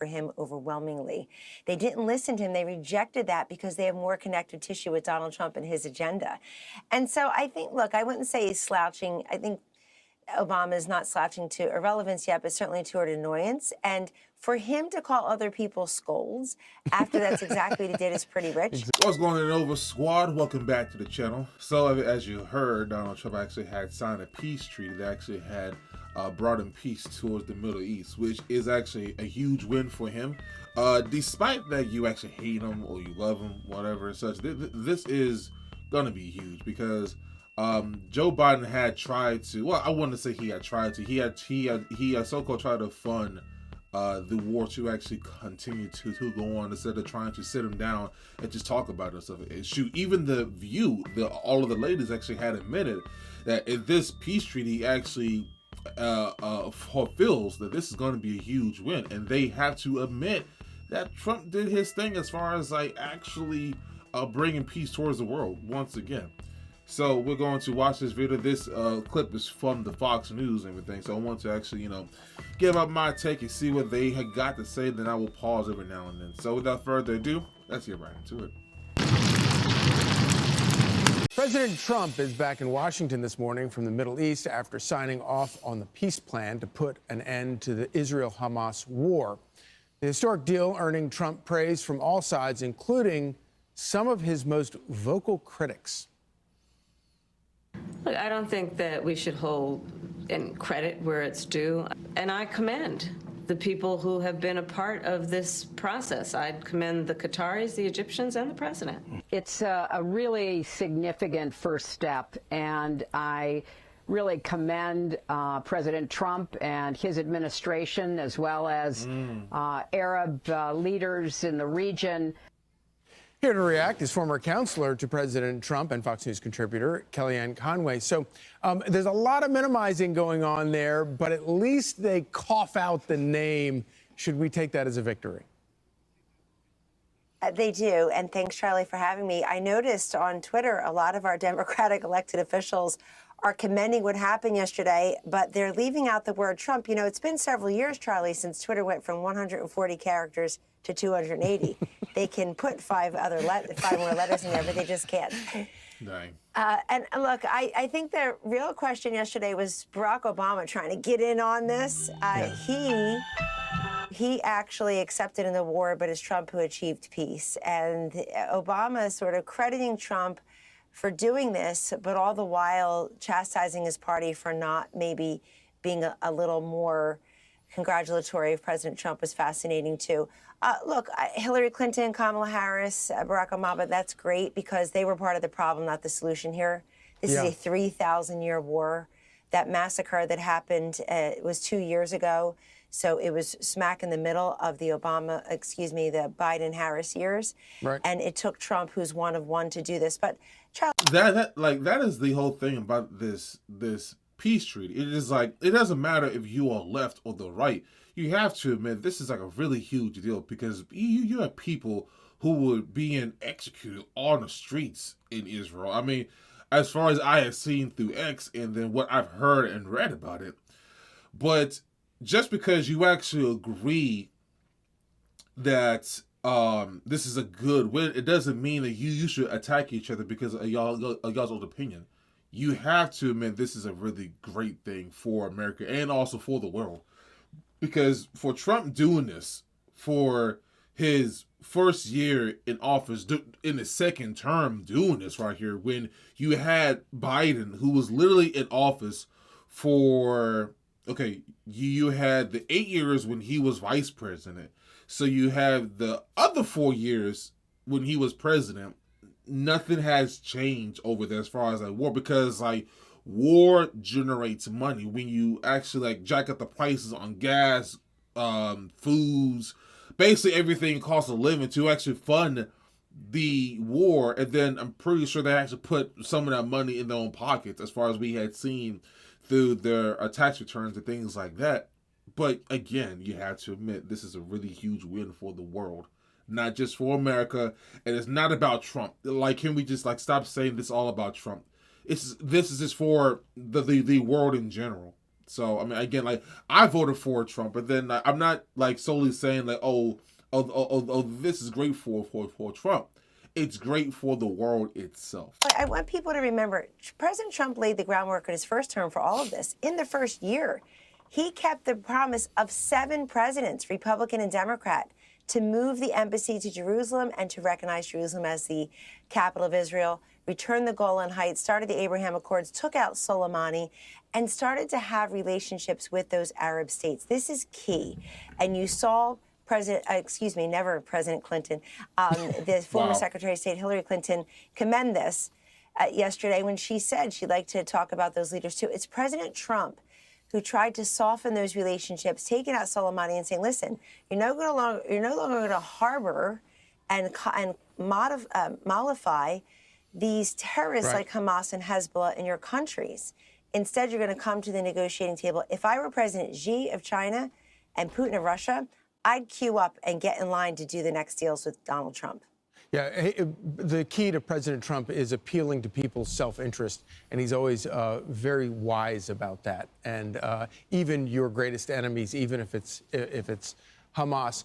for him overwhelmingly. They didn't listen to him. They rejected that because they have more connective tissue with Donald Trump and his agenda. And so I think, look, I wouldn't say he's slouching. I think Obama is not slouching to irrelevance yet, but certainly toward annoyance. And for him to call other people scolds after that's exactly what he did is pretty rich. What's going on, Novasquad? Welcome back to the channel. So as you heard, Donald Trump actually had signed a peace treaty that actually had brought him peace towards the Middle East, which is actually a huge win for him. Despite that you actually hate him or you love him, whatever and such, this is going to be huge because Joe Biden had tried to, well, I wouldn't say he had tried to, he had so-called tried to fund the war to actually continue to go on instead of trying to sit him down and just talk about it stuff. And shoot, even the View, all of the ladies actually had admitted that if this peace treaty actually fulfills, that this is going to be a huge win, and they have to admit that Trump did his thing as far as like actually bringing peace towards the world once again. So we're going to watch this video. This clip is from the Fox News and everything. So I want to actually, give up my take and see what they had got to say. Then I will pause every now and then. So without further ado, let's get right into it. President Trump is back in Washington this morning from the Middle East after signing off on the peace plan to put an end to the Israel-Hamas war. The historic deal earning Trump praise from all sides, including some of his most vocal critics. Look, I don't think that we should hold any credit where it's due. And I commend the people who have been a part of this process. I'd commend the Qataris, the Egyptians, and the president. It's a really significant first step, and I really commend President Trump and his administration, as well as Arab leaders in the region. Here to react is former counselor to President Trump and Fox News contributor Kellyanne Conway. So there's a lot of minimizing going on there, but at least they cough out the name. Should we take that as a victory? They do, and thanks, Charlie, for having me. I noticed on Twitter a lot of our Democratic elected officials are commending what happened yesterday, but they're leaving out the word Trump. You know, it's been several years, Charlie, since Twitter went from 140 characters to 280. They can put five more letters in there, but they just can't. Dang. And look, I think the real question yesterday was Barack Obama trying to get in on this. He actually accepted in the war, but it's Trump who achieved peace. And Obama is sort of crediting Trump for doing this, but all the while chastising his party for not maybe being a little more congratulatory of President Trump was fascinating too. Look, Hillary Clinton, Kamala Harris, Barack Obama, that's great because they were part of the problem, not the solution here. This is a 3,000-year war. That massacre that happened was 2 years ago. So it was smack in the middle of the the Biden-Harris years. Right. And it took Trump, who's one of one, to do this. But Charlie, that is the whole thing about this peace treaty. It is like, it doesn't matter if you are left or the right. You have to admit this is like a really huge deal because you have people who were being executed on the streets in Israel. I mean, as far as I have seen through X and then what I've heard and read about it. But just because you actually agree that this is a good win, it doesn't mean that you should attack each other because of y'all's own opinion. You have to admit this is a really great thing for America and also for the world. Because for Trump doing this, for his first year in office, in his second term doing this right here, when you had Biden, who was literally in office for, okay, you had the 8 years when he was vice president. So you have the other 4 years when he was president. Nothing has changed over there as far as like war, because like war generates money when you actually like jack up the prices on gas, foods, basically everything costs a living to actually fund the war. And then I'm pretty sure they actually put some of that money in their own pockets as far as we had seen through their tax returns and things like that. But again, you have to admit this is a really huge win for the world, not just for America. And it's not about Trump. Like, can we just like stop saying this is all about Trump? This is just for the world in general. So I mean, again, like I voted for Trump, but then I'm not like solely saying like, this is great for Trump. It's great for the world itself. I want people to remember, President Trump laid the groundwork in his first term for all of this. In the first year, he kept the promise of 7 presidents, Republican and Democrat, to move the embassy to Jerusalem and to recognize Jerusalem as the capital of Israel, return the Golan Heights, started the Abraham Accords, took out Soleimani, and started to have relationships with those Arab states. This is key. And you saw never President Clinton, the former Secretary of State Hillary Clinton commend this yesterday when she said she'd like to talk about those leaders too. It's President Trump who tried to soften those relationships, taking out Soleimani and saying, listen, you're no longer going to harbor and mollify these terrorists like Hamas and Hezbollah in your countries. Instead, you're going to come to the negotiating table. If I were President Xi of China and Putin of Russia, I'd queue up and get in line to do the next deals with Donald Trump. Yeah, the key to President Trump is appealing to people's self-interest, and he's always very wise about that. And even your greatest enemies, even if it's Hamas.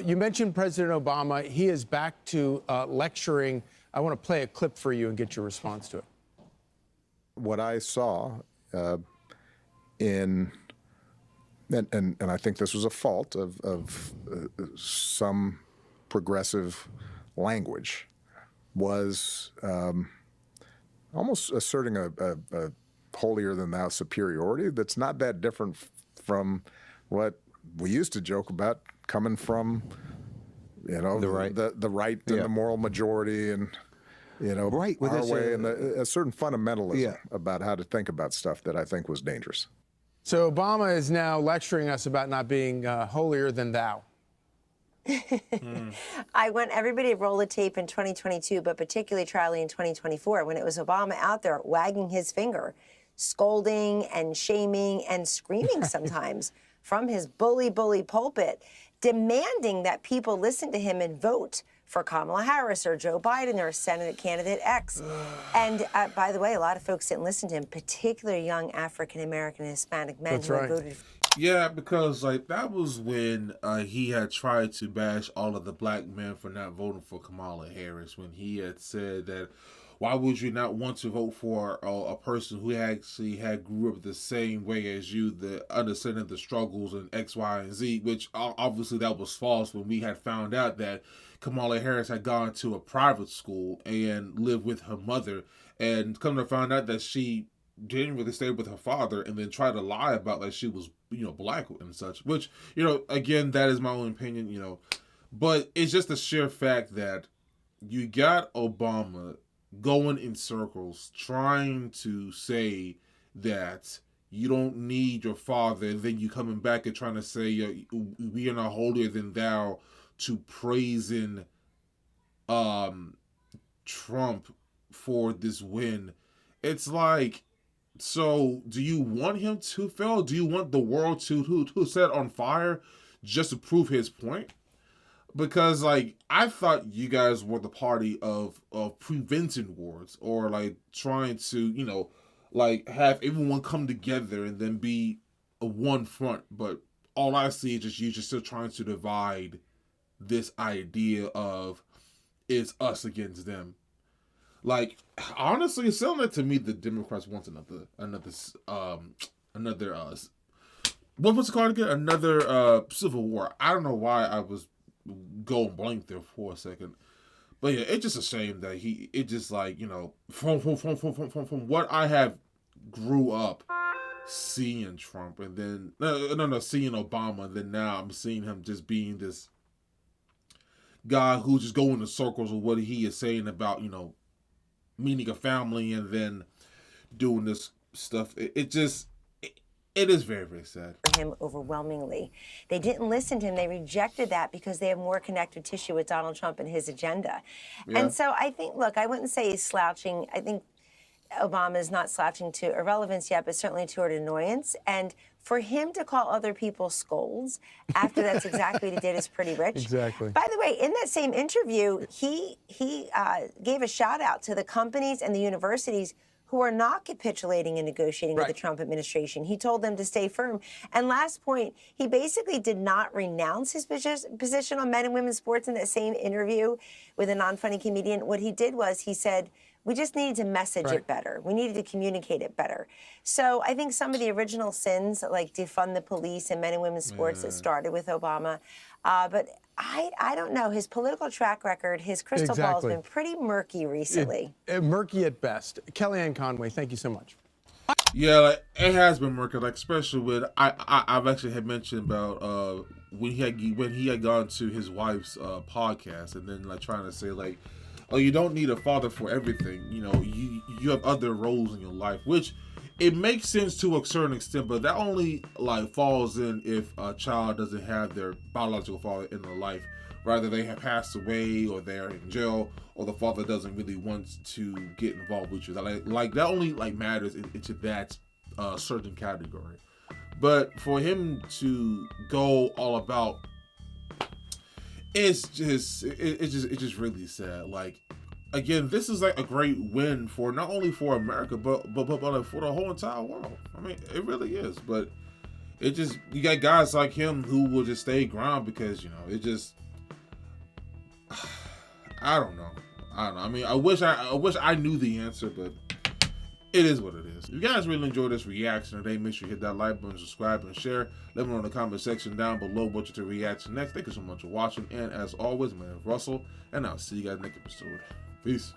You mentioned President Obama. He is back to lecturing. I want to play a clip for you and get your response to it. What I saw and I think this was a fault of some progressive language, was almost asserting a holier-than-thou superiority that's not that different from what we used to joke about coming from, the right and the moral majority and, our way, and a certain fundamentalism about how to think about stuff that I think was dangerous. So Obama is now lecturing us about not being holier than thou. I want everybody to roll the tape in 2022, but particularly, Charlie, in 2024, when it was Obama out there wagging his finger, scolding and shaming and screaming sometimes from his bully pulpit, demanding that people listen to him and vote for Kamala Harris or Joe Biden or Senate candidate X. And by the way, a lot of folks didn't listen to him, particularly young African-American and Hispanic men who voted for. Yeah, because like that was when he had tried to bash all of the black men for not voting for Kamala Harris, when he had said that, why would you not want to vote for a person who actually grew up the same way as you, the understanding the struggles and X, Y, and Z, which obviously that was false when we had found out that Kamala Harris had gone to a private school and lived with her mother, and come to find out that she didn't really stay with her father, and then try to lie about that she was, black and such, which, again, that is my own opinion, but it's just the sheer fact that you got Obama going in circles trying to say that you don't need your father, and then you coming back and trying to say we are not holier than thou to praising Trump for this win. It's like, so do you want him to fail? Do you want the world to set on fire just to prove his point? Because, like, I thought you guys were the party of preventing wars, or, like, trying to, have everyone come together and then be a one front. But all I see is just you just still trying to divide this idea of it's us against them. Like, honestly, it sounds like to me the Democrats want another what was it called again? Another civil war. I don't know why I was going blank there for a second, but yeah, it's just a shame that from what I have grew up seeing Trump, and then seeing Obama, and then now I'm seeing him just being this guy who's just going in circles with what he is saying about meaning a family, and then doing this stuff. It is very, very sad. Him overwhelmingly. They didn't listen to him. They rejected that because they have more connective tissue with Donald Trump and his agenda. Yeah. And so I think, look, I wouldn't say he's slouching. I think Obama is not slouching to irrelevance yet, but certainly toward annoyance. And for him to call other people scolds after that's exactly what he did is pretty rich. Exactly. By the way, in that same interview, he gave a shout out to the companies and the universities who are not capitulating and negotiating with Right. the Trump administration. He told them to stay firm. And last point, he basically did not renounce his position on men and women's sports in that same interview with a non-funny comedian. What he did was he said, we just needed to message it better. We needed to communicate it better. So I think some of the original sins, like defund the police and men and women's sports, that started with Obama. But I don't know. His political track record, his crystal ball has been pretty murky recently. Murky at best. Kellyanne Conway, thank you so much. Yeah, like, it has been murky, like especially with I've actually had mentioned about when he had gone to his wife's podcast and then like trying to say like, oh, you don't need a father for everything. You know, you have other roles in your life, which it makes sense to a certain extent, but that only like falls in if a child doesn't have their biological father in their life. Rather, they have passed away, or they're in jail, or the father doesn't really want to get involved with you. Like that only like matters into that certain category. But for him to go all about, it's just really sad. Like, again, this is like a great win for not only for America, but for the whole entire world. I mean, it really is. But it just, you got guys like him who will just stay ground because, you know, it just, I don't know. I mean, I wish I knew the answer, but it is what it is. If you guys really enjoyed this reaction today, make sure you hit that like button, subscribe, and share. Let me know in the comment section down below what you to react to next. Thank you so much for watching. And as always, my name is Russell, and I'll see you guys next episode. Peace.